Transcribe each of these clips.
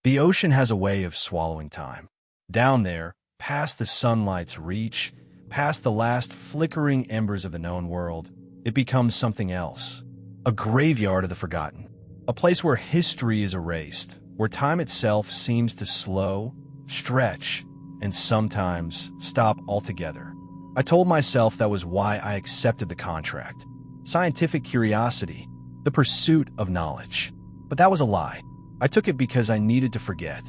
The ocean has a way of swallowing time. Down there, past the sunlight's reach, past the last flickering embers of the known world, it becomes something else. A graveyard of the forgotten. A place where history is erased, where time itself seems to slow, stretch, and sometimes stop altogether. I told myself that was why I accepted the contract. Scientific curiosity, the pursuit of knowledge. But that was a lie. I took it because I needed to forget.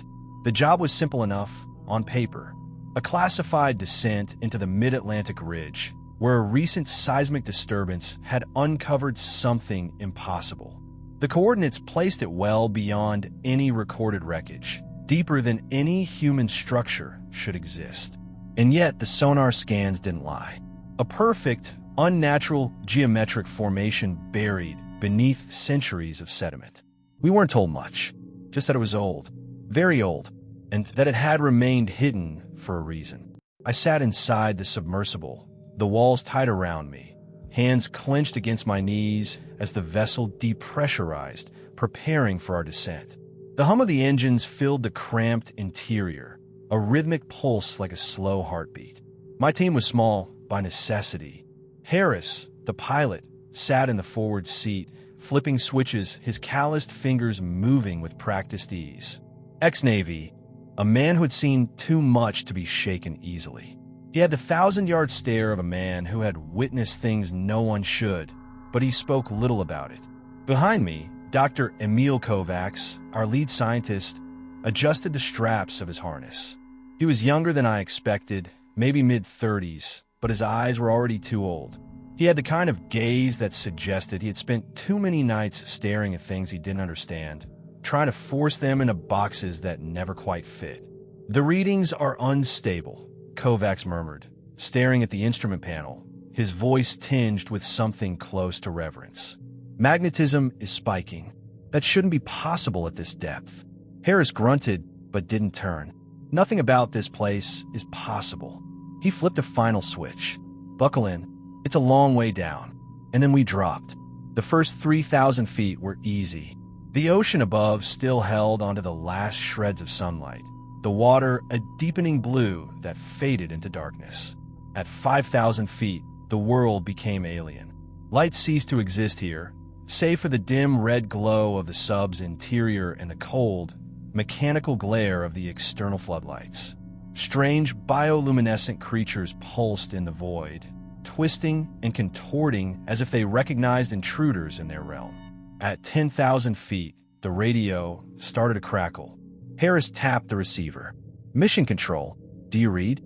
The job was simple enough, on paper. A classified descent into the mid-Atlantic ridge, where a recent seismic disturbance had uncovered something impossible. The coordinates placed it well beyond any recorded wreckage, deeper than any human structure should exist. And yet, the sonar scans didn't lie. A perfect, unnatural geometric formation buried beneath centuries of sediment. We weren't told much, just that it was old, very old, and that it had remained hidden for a reason. I sat inside the submersible, the walls tight around me, hands clenched against my knees as the vessel depressurized, preparing for our descent. The hum of the engines filled the cramped interior, a rhythmic pulse like a slow heartbeat. My team was small, by necessity. Harris, the pilot, sat in the forward seat, flipping switches, his calloused fingers moving with practiced ease. Ex-Navy, a man who had seen too much to be shaken easily. He had the 1,000-yard stare of a man who had witnessed things no one should, but he spoke little about it. Behind me, Dr. Emil Kovacs, our lead scientist, adjusted the straps of his harness. He was younger than I expected, maybe mid-30s, but his eyes were already too old. He had the kind of gaze that suggested he had spent too many nights staring at things he didn't understand, trying to force them into boxes that never quite fit. "The readings are unstable," Kovacs murmured, staring at the instrument panel, his voice tinged with something close to reverence. "Magnetism is spiking. That shouldn't be possible at this depth." Harris grunted, but didn't turn. "Nothing about this place is possible." He flipped a final switch. "Buckle in. It's a long way down." And then we dropped. The first 3,000 feet were easy. The ocean above still held onto the last shreds of sunlight, the water a deepening blue that faded into darkness. At 5,000 feet, the world became alien. Light ceased to exist here, save for the dim red glow of the sub's interior and the cold, mechanical glare of the external floodlights. Strange bioluminescent creatures pulsed in the void, twisting and contorting as if they recognized intruders in their realm. At 10,000 feet, the radio started to crackle. Harris tapped the receiver. "Mission Control, do you read?"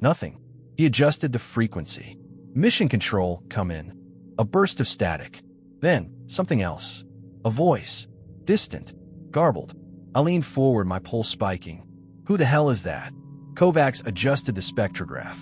"Nothing." He adjusted the frequency. "Mission Control, come in." A burst of static. Then, something else. A voice. Distant. Garbled. I leaned forward, my pulse spiking. "Who the hell is that?" Kovacs adjusted the spectrograph.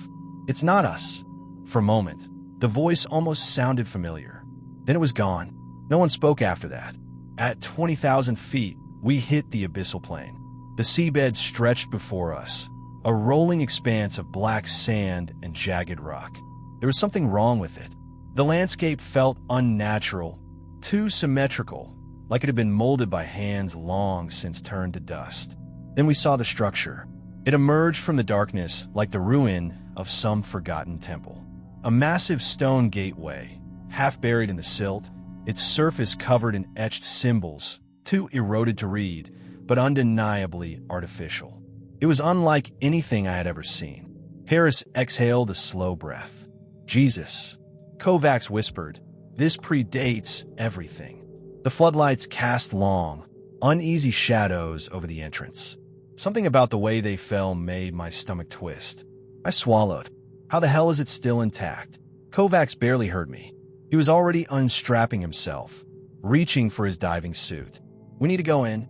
"It's not us." For a moment, the voice almost sounded familiar. Then it was gone. No one spoke after that. At 20,000 feet, we hit the abyssal plain. The seabed stretched before us, a rolling expanse of black sand and jagged rock. There was something wrong with it. The landscape felt unnatural, too symmetrical, like it had been molded by hands long since turned to dust. Then we saw the structure. It emerged from the darkness like the ruin of some forgotten temple. A massive stone gateway, half buried in the silt, its surface covered in etched symbols, too eroded to read, but undeniably artificial. It was unlike anything I had ever seen. Harris exhaled a slow breath. "Jesus," Kovacs whispered, "this predates everything." The floodlights cast long, uneasy shadows over the entrance. Something about the way they fell made my stomach twist. I swallowed. How the hell is it still intact? Kovacs barely heard me. He was already unstrapping himself, reaching for his diving suit. "We need to go in."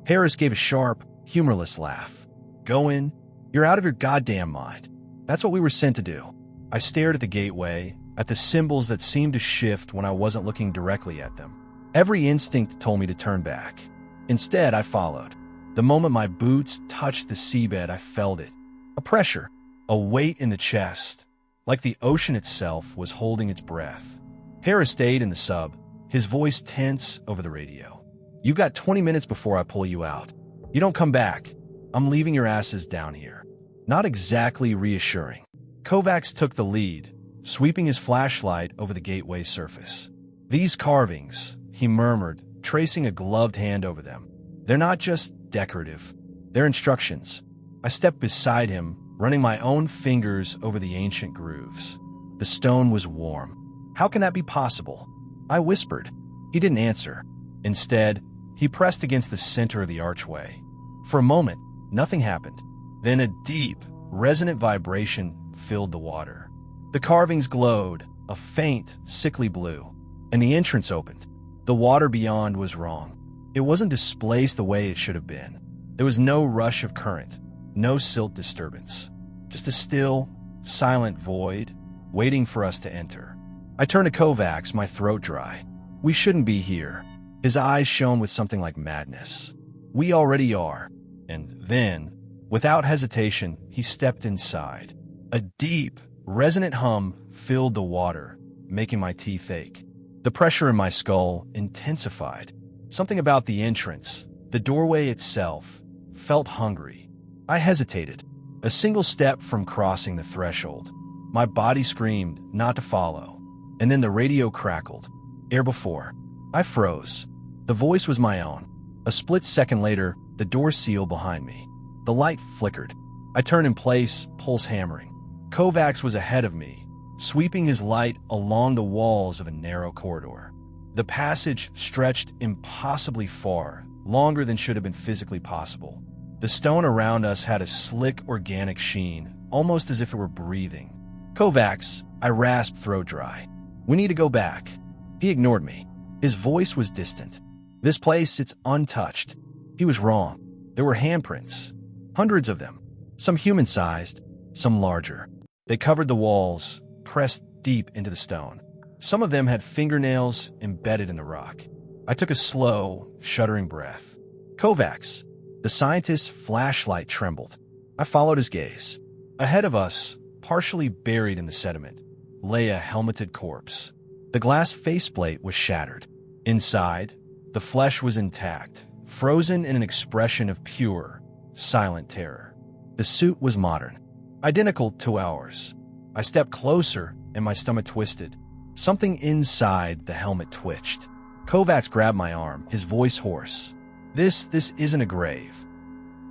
Harris gave a sharp, humorless laugh. "Go in? You're out of your goddamn mind. That's what we were sent to do." I stared at the gateway, at the symbols that seemed to shift when I wasn't looking directly at them. Every instinct told me to turn back. Instead, I followed. The moment my boots touched the seabed, I felt it. A pressure, a weight in the chest, like the ocean itself was holding its breath. Harris stayed in the sub, his voice tense over the radio. "You've got 20 minutes before I pull you out." You don't come back. I'm leaving your asses down here. Not exactly reassuring. Kovacs took the lead, sweeping his flashlight over the gateway surface. These carvings, he murmured, tracing a gloved hand over them. They're not just decorative. They're instructions. I stepped beside him, running my own fingers over the ancient grooves. The stone was warm. How can that be possible? I whispered. He didn't answer. Instead, he pressed against the center of the archway. For a moment, nothing happened. Then a deep, resonant vibration filled the water. The carvings glowed, a faint, sickly blue, and the entrance opened. The water beyond was wrong. It wasn't displaced the way it should have been. There was no rush of current, no silt disturbance, just a still, silent void waiting for us to enter. I turned to Kovacs, my throat dry. We shouldn't be here. His eyes shone with something like madness. We already are. And then, without hesitation, he stepped inside. A deep, resonant hum filled the water, making my teeth ache. The pressure in my skull intensified. Something about the entrance, the doorway itself, felt hungry. I hesitated, a single step from crossing the threshold. My body screamed not to follow, and then the radio crackled. Ere before, I froze. The voice was my own. A split second later, the door sealed behind me. The light flickered. I turned in place, pulse hammering. Kovacs was ahead of me, sweeping his light along the walls of a narrow corridor. The passage stretched impossibly far, longer than should have been physically possible. The stone around us had a slick, organic sheen, almost as if it were breathing. Kovacs, I rasped throat dry. We need to go back. He ignored me. His voice was distant. This place, it's untouched. He was wrong. There were handprints. Hundreds of them. Some human-sized, some larger. They covered the walls, pressed deep into the stone. Some of them had fingernails embedded in the rock. I took a slow, shuddering breath. Kovacs. The scientist's flashlight trembled. I followed his gaze. Ahead of us, partially buried in the sediment, lay a helmeted corpse. The glass faceplate was shattered. Inside, the flesh was intact, frozen in an expression of pure, silent terror. The suit was modern, identical to ours. I stepped closer, and my stomach twisted. Something inside the helmet twitched. Kovacs grabbed my arm, his voice hoarse. This isn't a grave.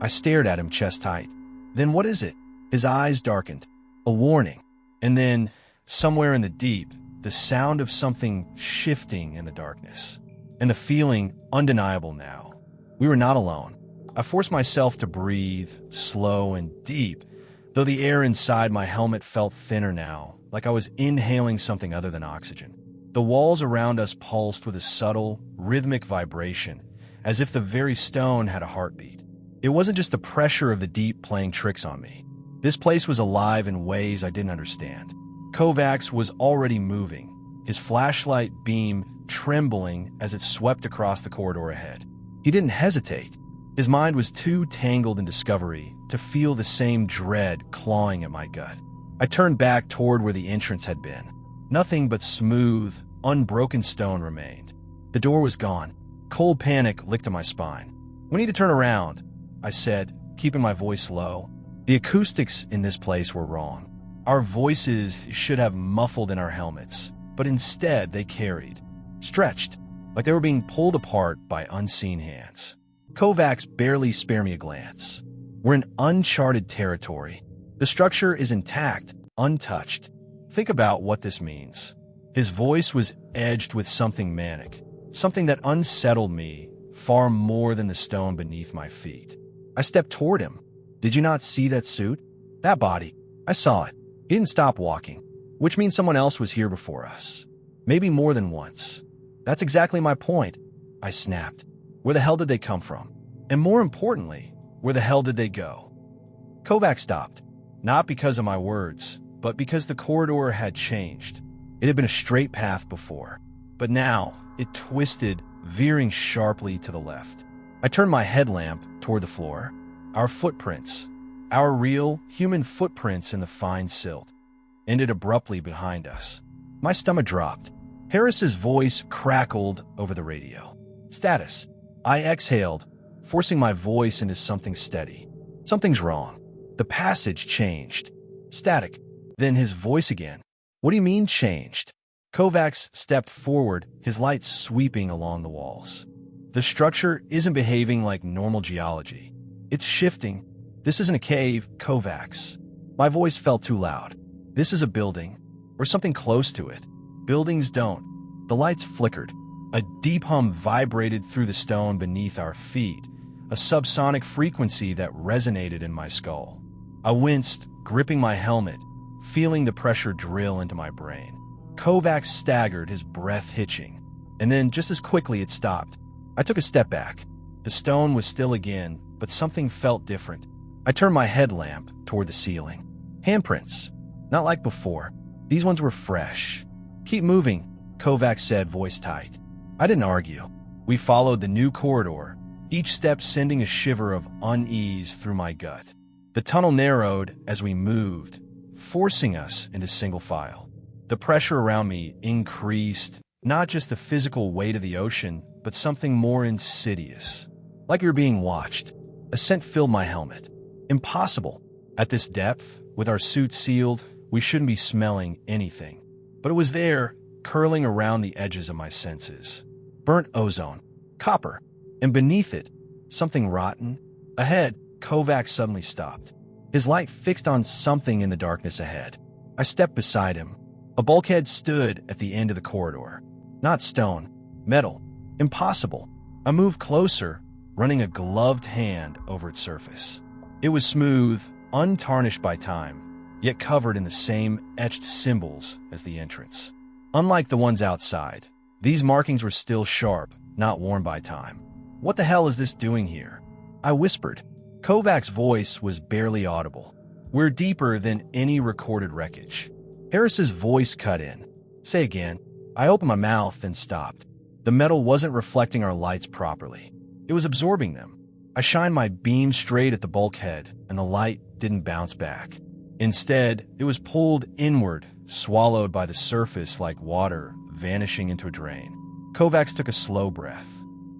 I stared at him chest tight. Then what is it? His eyes darkened. A warning. And then, somewhere in the deep, the sound of something shifting in the darkness. And the feeling undeniable now. We were not alone. I forced myself to breathe, slow and deep, though the air inside my helmet felt thinner now, like I was inhaling something other than oxygen. The walls around us pulsed with a subtle, rhythmic vibration, as if the very stone had a heartbeat. It wasn't just the pressure of the deep playing tricks on me. This place was alive in ways I didn't understand. Kovacs was already moving, his flashlight beam trembling as it swept across the corridor ahead. He didn't hesitate. His mind was too tangled in discovery to feel the same dread clawing at my gut. I turned back toward where the entrance had been. Nothing but smooth, unbroken stone remained. The door was gone. Cold panic licked at my spine. We need to turn around, I said, keeping my voice low. The acoustics in this place were wrong. Our voices should have muffled in our helmets, but instead they carried, stretched, like they were being pulled apart by unseen hands. Kovacs barely spared me a glance. We're in uncharted territory. The structure is intact, untouched. Think about what this means. His voice was edged with something manic, something that unsettled me far more than the stone beneath my feet. I stepped toward him. Did you not see that suit? That body? I saw it. He didn't stop walking, which means someone else was here before us. Maybe more than once. That's exactly my point, I snapped. Where the hell did they come from? And more importantly, where the hell did they go? Kovacs stopped, not because of my words, but because the corridor had changed. It had been a straight path before, but now it twisted, veering sharply to the left. I turned my headlamp toward the floor. Our footprints, our real human footprints in the fine silt, ended abruptly behind us. My stomach dropped. Harris's voice crackled over the radio. Status. I exhaled, forcing my voice into something steady. Something's wrong. The passage changed. Static. Then his voice again. What do you mean changed? Kovacs stepped forward, his light sweeping along the walls. The structure isn't behaving like normal geology. It's shifting. This isn't a cave, Kovacs. My voice felt too loud. This is a building, or something close to it. Buildings don't. The lights flickered. A deep hum vibrated through the stone beneath our feet, a subsonic frequency that resonated in my skull. I winced, gripping my helmet, feeling the pressure drill into my brain. Kovacs staggered, his breath hitching. And then, just as quickly, it stopped. I took a step back. The stone was still again, but something felt different. I turned my headlamp toward the ceiling. Handprints. Not like before. These ones were fresh. Keep moving, Kovacs said, voice tight. I didn't argue. We followed the new corridor, each step sending a shiver of unease through my gut. The tunnel narrowed as we moved, forcing us into single file. The pressure around me increased, not just the physical weight of the ocean, but something more insidious. Like we were being watched. A scent filled my helmet. Impossible. At this depth, with our suits sealed, we shouldn't be smelling anything. But it was there, curling around the edges of my senses. Burnt ozone, copper, and beneath it, something rotten. Ahead, Kovacs suddenly stopped. His light fixed on something in the darkness ahead. I stepped beside him. A bulkhead stood at the end of the corridor. Not stone, metal. Impossible. I moved closer, running a gloved hand over its surface. It was smooth, untarnished by time, yet covered in the same etched symbols as the entrance. Unlike the ones outside, these markings were still sharp, not worn by time. What the hell is this doing here? I whispered. Kovacs' voice was barely audible. We're deeper than any recorded wreckage. Harris's voice cut in. Say again. I opened my mouth and stopped. The metal wasn't reflecting our lights properly. It was absorbing them. I shined my beam straight at the bulkhead, and the light didn't bounce back. Instead, it was pulled inward, swallowed by the surface like water, vanishing into a drain. Kovacs took a slow breath.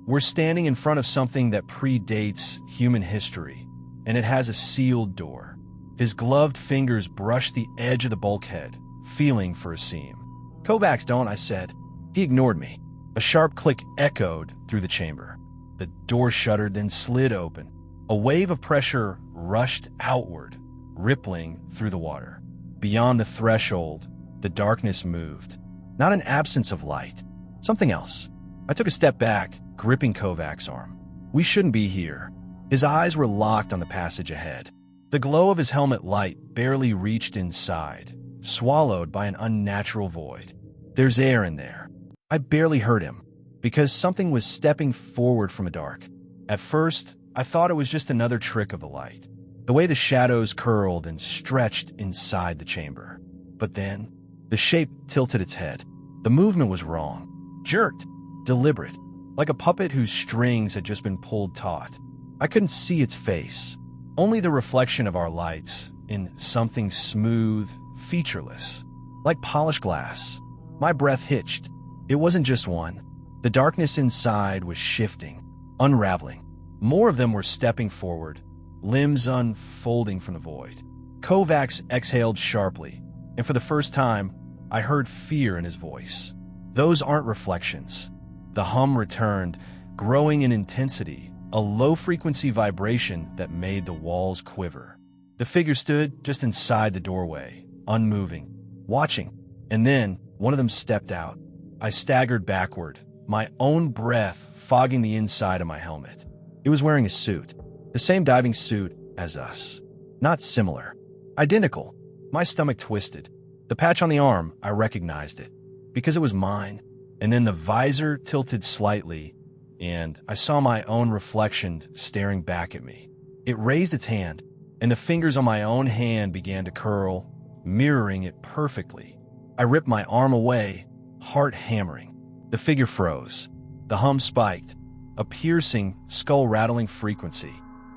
We're standing in front of something that predates human history, and it has a sealed door. His gloved fingers brushed the edge of the bulkhead, feeling for a seam. Kovacs, don't, I said. He ignored me. A sharp click echoed through the chamber. The door shuttered, then slid open. A wave of pressure rushed outward, rippling through the water. Beyond the threshold, the darkness moved. Not an absence of light. Something else. I took a step back, gripping Kovacs' arm. We shouldn't be here. His eyes were locked on the passage ahead. The glow of his helmet light barely reached inside, swallowed by an unnatural void. There's air in there. I barely heard him, because something was stepping forward from the dark. At first, I thought it was just another trick of the light, the way the shadows curled and stretched inside the chamber. But then, the shape tilted its head. The movement was wrong, jerked, deliberate, like a puppet whose strings had just been pulled taut. I couldn't see its face, only the reflection of our lights in something smooth, featureless, like polished glass. My breath hitched. It wasn't just one. The darkness inside was shifting, unraveling. More of them were stepping forward, limbs unfolding from the void. Kovacs exhaled sharply, and for the first time, I heard fear in his voice. Those aren't reflections. The hum returned, growing in intensity, a low-frequency vibration that made the walls quiver. The figure stood just inside the doorway, unmoving, watching, and then one of them stepped out. I staggered backward, my own breath fogging the inside of my helmet. It was wearing a suit, the same diving suit as us. Not similar. Identical. My stomach twisted. The patch on the arm, I recognized it, because it was mine. And then the visor tilted slightly, and I saw my own reflection staring back at me. It raised its hand, and the fingers on my own hand began to curl, mirroring it perfectly. I ripped my arm away, heart hammering. The figure froze. The hum spiked, a piercing, skull-rattling frequency.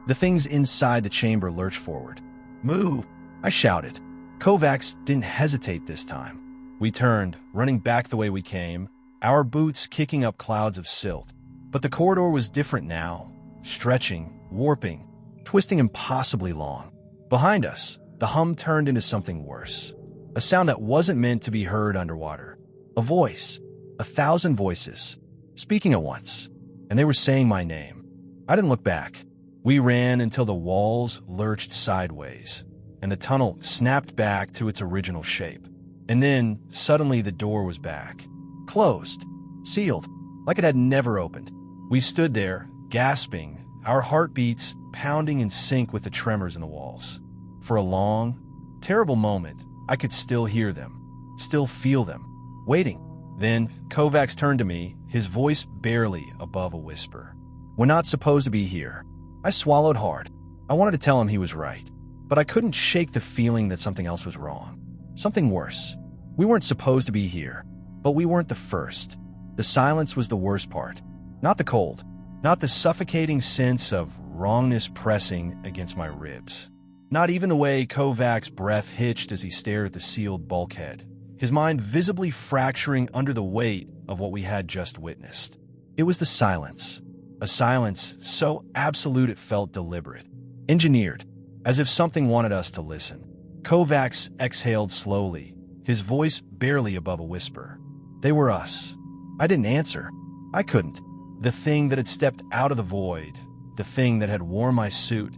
The things inside the chamber lurched forward. "Move!" I shouted. Kovacs didn't hesitate this time. We turned, running back the way we came, our boots kicking up clouds of silt. But the corridor was different now. stretching, warping, twisting impossibly long. Behind us, the hum turned into something worse. A sound that wasn't meant to be heard underwater. A voice. 1,000 voices. Speaking at once. And they were saying my name. I didn't look back. We ran until the walls lurched sideways, and the tunnel snapped back to its original shape. And then, suddenly the door was back. Closed. Sealed. Like it had never opened. We stood there, gasping, our heartbeats pounding in sync with the tremors in the walls. For a long, terrible moment, I could still hear them, still feel them, waiting. Then, Kovacs turned to me, his voice barely above a whisper. "We're not supposed to be here." I swallowed hard. I wanted to tell him he was right, but I couldn't shake the feeling that something else was wrong. Something worse. We weren't supposed to be here, but we weren't the first. The silence was the worst part. Not the cold, not the suffocating sense of wrongness pressing against my ribs. Not even the way Kovacs' breath hitched as he stared at the sealed bulkhead, his mind visibly fracturing under the weight of what we had just witnessed. It was the silence. A silence so absolute it felt deliberate. Engineered, as if something wanted us to listen. Kovacs exhaled slowly, his voice barely above a whisper. They were us. I didn't answer. I couldn't. The thing that had stepped out of the void, the thing that had worn my suit,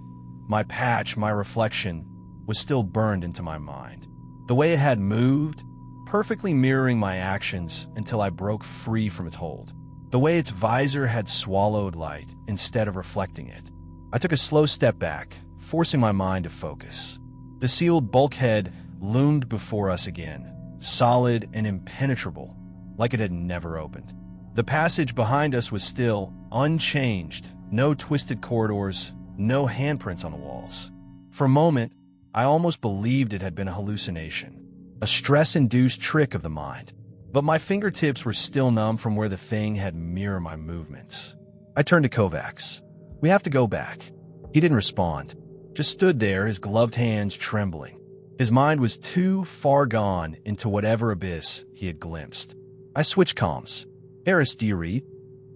my patch, my reflection, was still burned into my mind. The way it had moved, perfectly mirroring my actions until I broke free from its hold. The way its visor had swallowed light instead of reflecting it. I took a slow step back, forcing my mind to focus. The sealed bulkhead loomed before us again, solid and impenetrable, like it had never opened. The passage behind us was still unchanged, no twisted corridors, no handprints on the walls. For a moment, I almost believed it had been a hallucination, a stress-induced trick of the mind. But my fingertips were still numb from where the thing had mirrored my movements. I turned to Kovacs. "We have to go back." He didn't respond, just stood there, his gloved hands trembling. His mind was too far gone into whatever abyss he had glimpsed. I switched comms. "Eris, do you read?"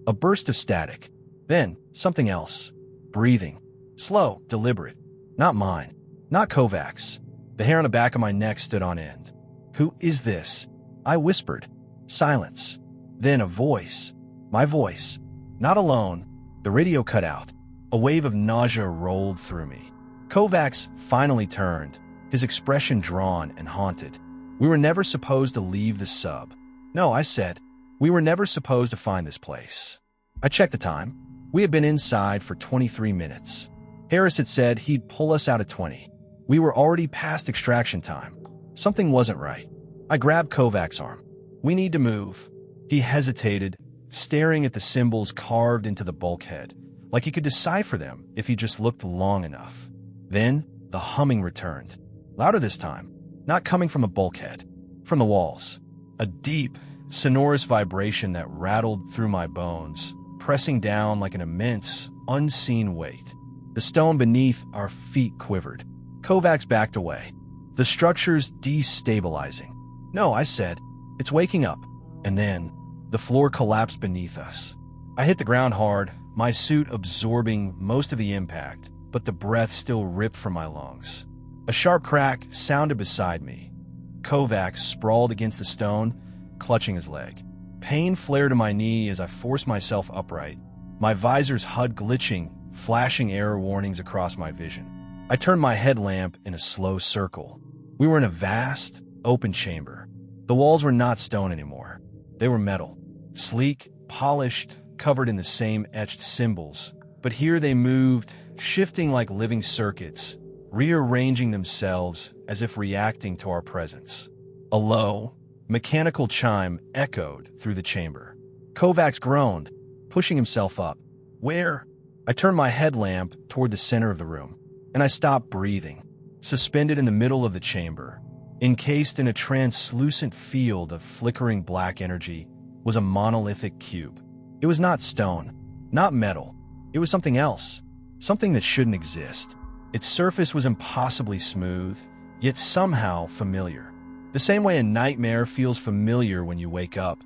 A burst of static. Then, something else. Breathing. Slow, deliberate. Not mine. Not Kovacs. The hair on the back of my neck stood on end. "Who is this?" I whispered. Silence. Then a voice. My voice. Not alone. The radio cut out. A wave of nausea rolled through me. Kovacs finally turned, his expression drawn and haunted. "We were never supposed to leave the sub." "No," I said. "We were never supposed to find this place." I checked the time. We had been inside for 23 minutes. Harris had said he'd pull us out at 20. We were already past extraction time. Something wasn't right. I grabbed Kovacs' arm. "We need to move." He hesitated, staring at the symbols carved into the bulkhead, like he could decipher them if he just looked long enough. Then, the humming returned. Louder this time, not coming from a bulkhead, from the walls. A deep, sonorous vibration that rattled through my bones, pressing down like an immense, unseen weight. The stone beneath our feet quivered. Kovacs backed away, the structures destabilizing. "No," I said. "It's waking up." And then, the floor collapsed beneath us. I hit the ground hard, my suit absorbing most of the impact, but the breath still ripped from my lungs. A sharp crack sounded beside me. Kovacs sprawled against the stone, clutching his leg. Pain flared in my knee as I forced myself upright, my visor's HUD glitching, flashing error warnings across my vision. I turned my headlamp in a slow circle. We were in a vast, open chamber. The walls were not stone anymore. They were metal, sleek, polished, covered in the same etched symbols. But here they moved, shifting like living circuits, rearranging themselves as if reacting to our presence. A low, mechanical chime echoed through the chamber. Kovacs groaned, pushing himself up. "Where?" I turned my headlamp toward the center of the room, and I stopped breathing. Suspended in the middle of the chamber, encased in a translucent field of flickering black energy, was a monolithic cube. It was not stone, not metal. It was something else, something that shouldn't exist. Its surface was impossibly smooth, yet somehow familiar. The same way a nightmare feels familiar when you wake up,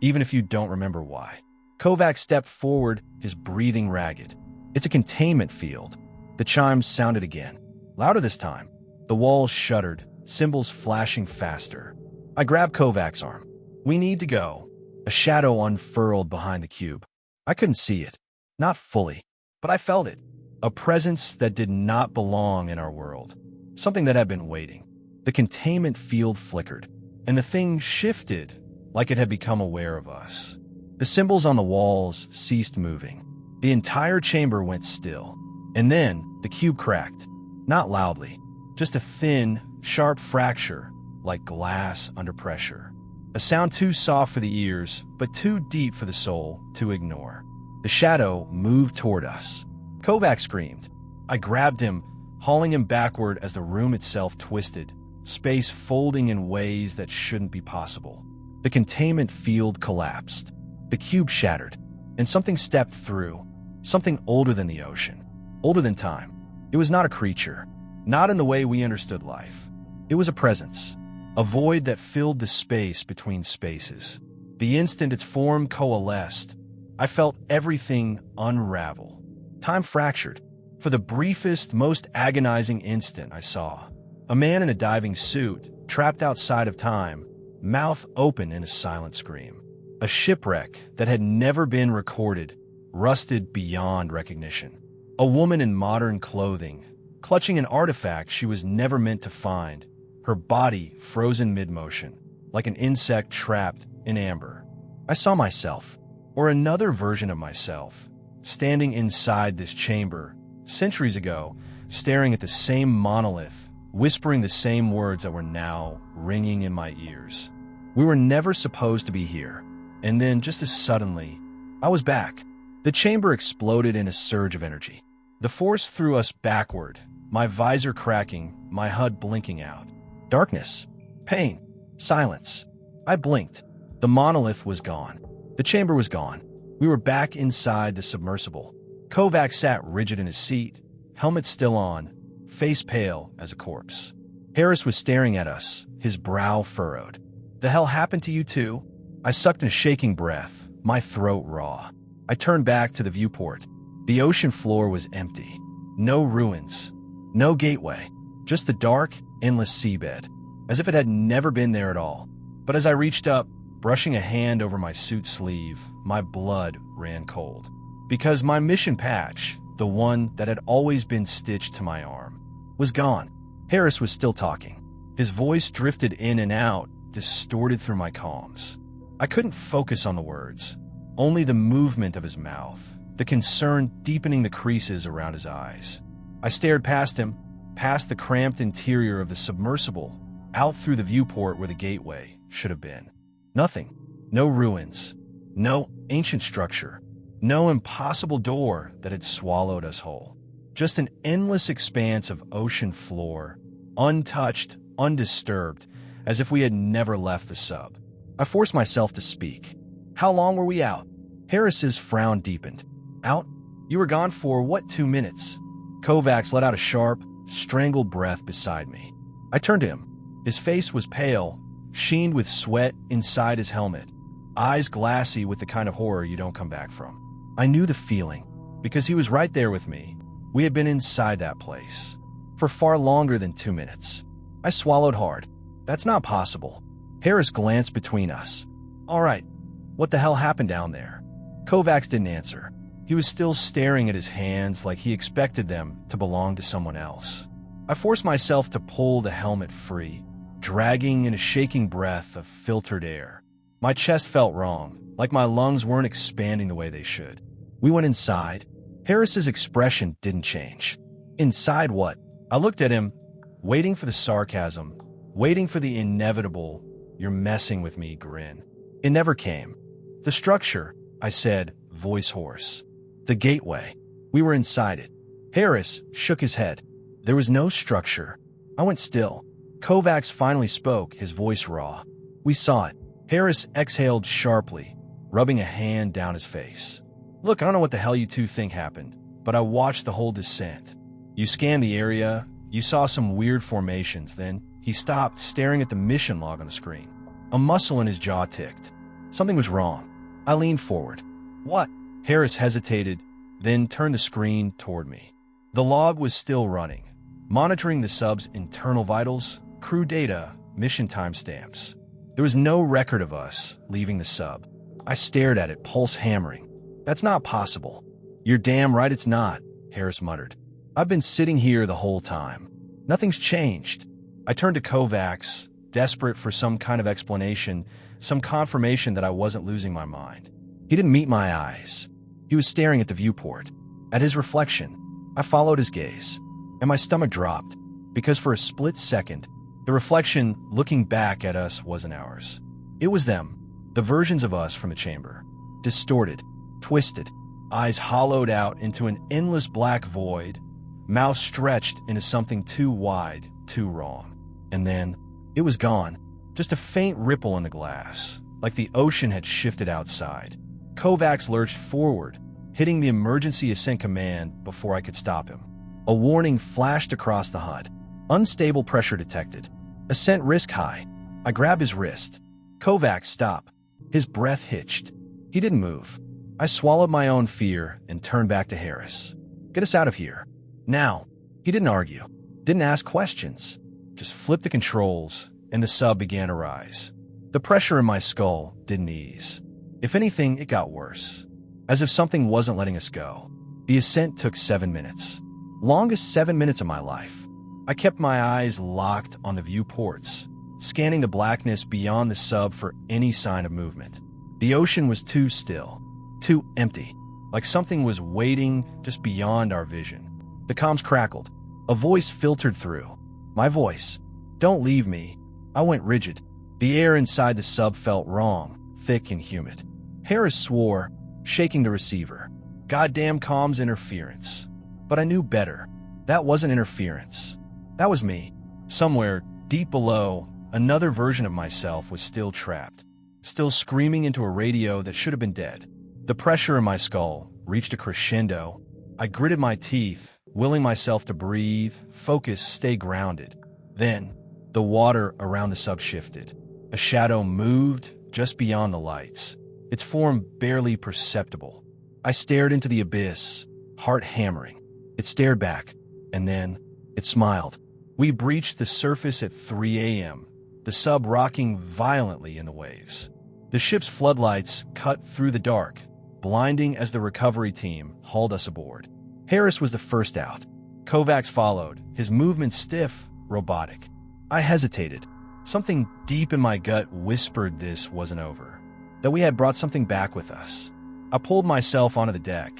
even if you don't remember why. Kovacs stepped forward, his breathing ragged. It's a containment field. The chimes sounded again, louder this time. The walls shuddered, symbols flashing faster. I grabbed Kovac's arm. We need to go. A shadow unfurled behind the cube. I couldn't see it. Not fully, but I felt it. A presence that did not belong in our world. Something that had been waiting. The containment field flickered, and the thing shifted like it had become aware of us. The symbols on the walls ceased moving. The entire chamber went still. And then the cube cracked. Not loudly, just a thin, sharp fracture, like glass under pressure. A sound too soft for the ears, but too deep for the soul to ignore. The shadow moved toward us. Kovac screamed. I grabbed him, hauling him backward as the room itself twisted, space folding in ways that shouldn't be possible. The containment field collapsed. The cube shattered, and something stepped through. Something older than the ocean, older than time. It was not a creature, not in the way we understood life. It was a presence, a void that filled the space between spaces. The instant its form coalesced, I felt everything unravel. Time fractured. For the briefest, most agonizing instant I saw, a man in a diving suit, trapped outside of time, mouth open in a silent scream. A shipwreck that had never been recorded, rusted beyond recognition. A woman in modern clothing, clutching an artifact she was never meant to find, her body frozen mid-motion, like an insect trapped in amber. I saw myself, or another version of myself, standing inside this chamber, centuries ago, staring at the same monolith, whispering the same words that were now ringing in my ears. We were never supposed to be here, and then, just as suddenly, I was back. The chamber exploded in a surge of energy. The force threw us backward, my visor cracking, my HUD blinking out. Darkness, pain, silence. I blinked. The monolith was gone. The chamber was gone. We were back inside the submersible. Kovac sat rigid in his seat, helmet still on, face pale as a corpse. Harris was staring at us, his brow furrowed. The hell happened to you two? I sucked in a shaking breath, my throat raw. I turned back to the viewport. The ocean floor was empty. No ruins. No gateway. Just the dark, endless seabed, as if it had never been there at all. But as I reached up, brushing a hand over my suit sleeve, my blood ran cold. Because my mission patch, the one that had always been stitched to my arm, was gone. Harris was still talking. His voice drifted in and out, distorted through my comms. I couldn't focus on the words, only the movement of his mouth, the concern deepening the creases around his eyes. I stared past him, past the cramped interior of the submersible, out through the viewport where the gateway should have been. Nothing. No ruins. No ancient structure. No impossible door that had swallowed us whole. Just an endless expanse of ocean floor, untouched, undisturbed, as if we had never left the sub. I forced myself to speak. How long were we out? Harris's frown deepened. Out? You were gone for, what, 2 minutes? Kovacs let out a sharp, strangled breath beside me. I turned to him. His face was pale, sheened with sweat inside his helmet, eyes glassy with the kind of horror you don't come back from. I knew the feeling, because he was right there with me. We had been inside that place for far longer than 2 minutes. I swallowed hard. That's not possible. Harris glanced between us. All right, what the hell happened down there? Kovacs didn't answer. He was still staring at his hands like he expected them to belong to someone else. I forced myself to pull the helmet free, dragging in a shaking breath of filtered air. My chest felt wrong, like my lungs weren't expanding the way they should. We went inside. Harris's expression didn't change. Inside what? I looked at him, waiting for the sarcasm, waiting for the inevitable, "You're messing with me" grin. It never came. The structure, I said, voice hoarse. The gateway. We were inside it. Harris shook his head. There was no structure. I went still. Kovacs finally spoke, his voice raw. We saw it. Harris exhaled sharply, rubbing a hand down his face. Look, I don't know what the hell you two think happened, but I watched the whole descent. You scanned the area, you saw some weird formations, then he stopped, staring at the mission log on the screen. A muscle in his jaw ticked. Something was wrong. I leaned forward. What? Harris hesitated, then turned the screen toward me. The log was still running, monitoring the sub's internal vitals, crew data, mission timestamps. There was no record of us leaving the sub. I stared at it, pulse hammering. That's not possible. You're damn right it's not, Harris muttered. I've been sitting here the whole time. Nothing's changed. I turned to Kovacs, desperate for some kind of explanation, some confirmation that I wasn't losing my mind. He didn't meet my eyes. He was staring at the viewport, at his reflection. I followed his gaze, and my stomach dropped, because for a split second, the reflection looking back at us wasn't ours. It was them, the versions of us from the chamber. Distorted, twisted, eyes hollowed out into an endless black void, mouth stretched into something too wide, too wrong. And then, it was gone. Just a faint ripple in the glass, like the ocean had shifted outside. Kovacs lurched forward, hitting the emergency ascent command before I could stop him. A warning flashed across the HUD. Unstable pressure detected. Ascent risk high. I grabbed his wrist. Kovacs, stop. His breath hitched. He didn't move. I swallowed my own fear and turned back to Harris. Get us out of here. Now. He didn't argue. Didn't ask questions. Just flipped the controls, and the sub began to rise. The pressure in my skull didn't ease. If anything, it got worse. As if something wasn't letting us go. The ascent took 7 minutes. Longest 7 minutes of my life. I kept my eyes locked on the viewports, scanning the blackness beyond the sub for any sign of movement. The ocean was too still, too empty, like something was waiting just beyond our vision. The comms crackled. A voice filtered through. My voice. Don't leave me. I went rigid. The air inside the sub felt wrong, thick and humid. Harris swore, shaking the receiver. Goddamn comms interference. But I knew better. That wasn't interference. That was me. Somewhere, deep below, another version of myself was still trapped, still screaming into a radio that should have been dead. The pressure in my skull reached a crescendo. I gritted my teeth, willing myself to breathe, focus, stay grounded. Then, the water around the sub shifted. A shadow moved just beyond the lights, its form barely perceptible. I stared into the abyss, heart hammering. It stared back, and then it smiled. We breached the surface at 3 a.m., the sub rocking violently in the waves. The ship's floodlights cut through the dark, blinding as the recovery team hauled us aboard. Harris was the first out. Kovacs followed, his movements stiff, robotic. I hesitated. Something deep in my gut whispered this wasn't over, that we had brought something back with us. I pulled myself onto the deck,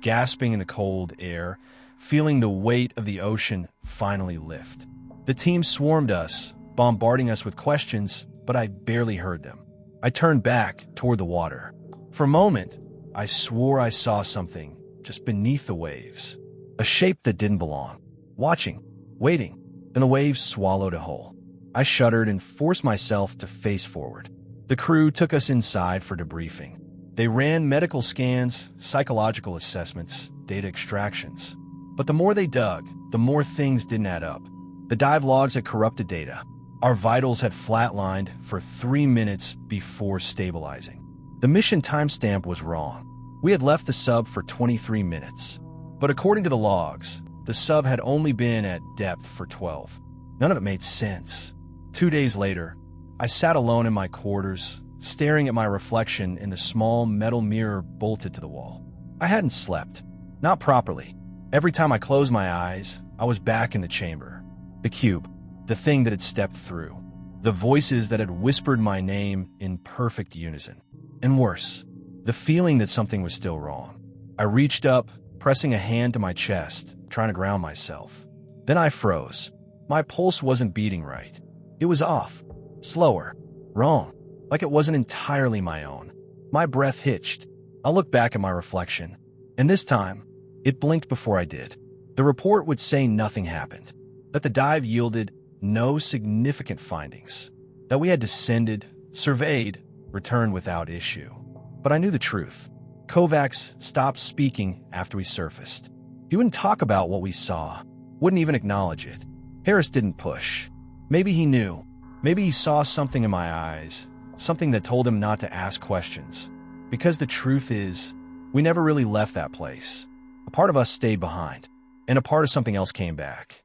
gasping in the cold air, feeling the weight of the ocean finally lift. The team swarmed us, bombarding us with questions, but I barely heard them. I turned back toward the water. For a moment, I swore I saw something just beneath the waves, a shape that didn't belong. Watching, waiting, then the waves swallowed it whole. I shuddered and forced myself to face forward. The crew took us inside for debriefing. They ran medical scans, psychological assessments, data extractions. But the more they dug, the more things didn't add up. The dive logs had corrupted data. Our vitals had flatlined for 3 minutes before stabilizing. The mission timestamp was wrong. We had left the sub for 23 minutes. But according to the logs, the sub had only been at depth for 12. None of it made sense. 2 days later, I sat alone in my quarters, staring at my reflection in the small metal mirror bolted to the wall. I hadn't slept. Not properly. Every time I closed my eyes, I was back in the chamber. The cube, the thing that had stepped through. The voices that had whispered my name in perfect unison. And worse, the feeling that something was still wrong. I reached up, pressing a hand to my chest, trying to ground myself. Then I froze. My pulse wasn't beating right. It was off, slower, wrong, like it wasn't entirely my own. My breath hitched. I looked back at my reflection, and this time, it blinked before I did. The report would say nothing happened, that the dive yielded no significant findings, that we had descended, surveyed, returned without issue. But I knew the truth. Kovacs stopped speaking after we surfaced. He wouldn't talk about what we saw, wouldn't even acknowledge it. Harris didn't push. Maybe he knew. Maybe he saw something in my eyes, something that told him not to ask questions. Because the truth is, we never really left that place. A part of us stayed behind, and a part of something else came back.